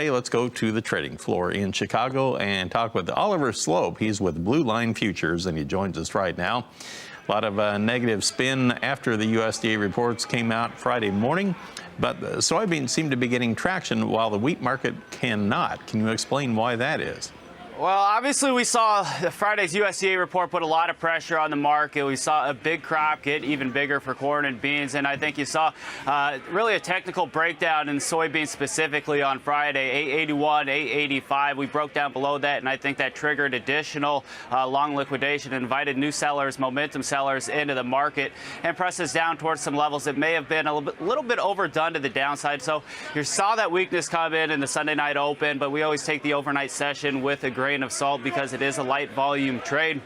Friday, let's go to the trading floor in Chicago and talk with Oliver Sloup. He's with Blue Line Futures, and he joins us right now. A lot of negative spin after the USDA reports came out Friday morning, but the soybeans seem to be getting traction while the wheat market cannot. Can you explain why that is? Well, obviously we saw Friday's USDA report put a lot of pressure on the market. We saw a big crop get even bigger for corn and beans, and I think you saw really a technical breakdown in soybeans specifically on Friday, 881, 885. We broke down below that, and I think that triggered additional long liquidation, invited new sellers, momentum sellers into the market, and pressed us down towards some levels that may have been a little bit overdone to the downside. So you saw that weakness come in the Sunday night open, but we always take the overnight session with a grain of salt because it is a light volume trade.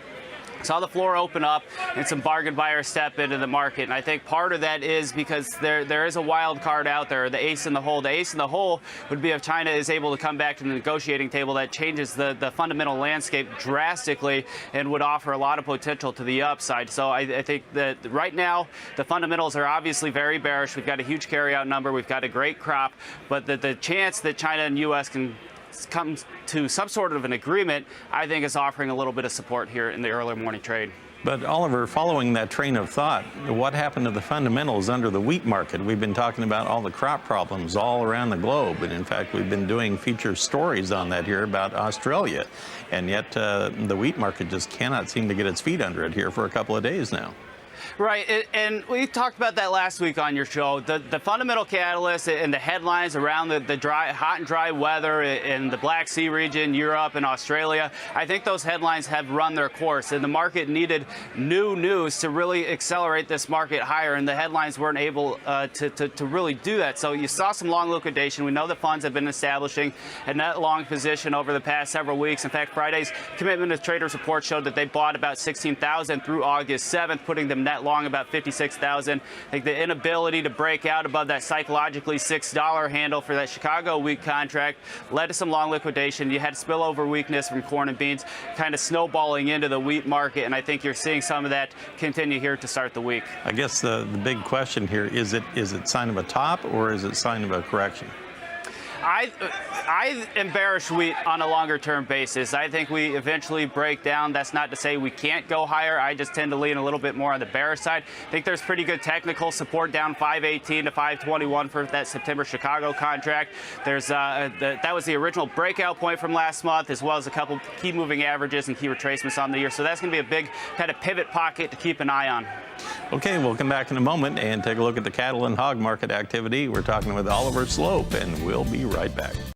Saw the floor open up and some bargain buyers step into the market, and I think part of that is because there is a wild card out there, the ace in the hole. The ace in the hole would be if China is able to come back to the negotiating table. That changes the fundamental landscape drastically and would offer a lot of potential to the upside. So I think that right now the fundamentals are obviously very bearish. We've got a huge carryout number, we've got a great crop, but the chance that China and U.S. can come to some sort of an agreement, I think, is offering a little bit of support here in the early morning trade. But Oliver, following that train of thought, what happened to the fundamentals under the wheat market? We've been talking about all the crop problems all around the globe, and in fact we've been doing feature stories on that here about Australia, and yet the wheat market just cannot seem to get its feet under it here for a couple of days now. Right, and we talked about that last week on your show. The fundamental catalyst and the headlines around the hot and dry weather in the Black Sea region, Europe and Australia, I think those headlines have run their course, and the market needed new news to really accelerate this market higher, and the headlines weren't able to really do that. So you saw some long liquidation. We know the funds have been establishing a net long position over the past several weeks. In fact, Friday's commitment to traders report showed that they bought about 16,000 through August 7th, putting them net long about 56,000. I think the inability to break out above that psychologically $6 handle for that Chicago wheat contract led to some long liquidation. You had spillover weakness from corn and beans kind of snowballing into the wheat market, and I think you're seeing some of that continue here to start the week. I guess the big question here, is it sign of a top or is it sign of a correction? I am bearish wheat on a longer-term basis. I think we eventually break down. That's not to say we can't go higher. I just tend to lean a little bit more on the bearish side. I think there's pretty good technical support down 518 to 521 for that September Chicago contract. There's that was the original breakout point from last month, as well as a couple key moving averages and key retracements on the year. So that's going to be a big kind of pivot pocket to keep an eye on. Okay, we'll come back in a moment and take a look at the cattle and hog market activity. We're talking with Oliver Sloup, and we'll be right back.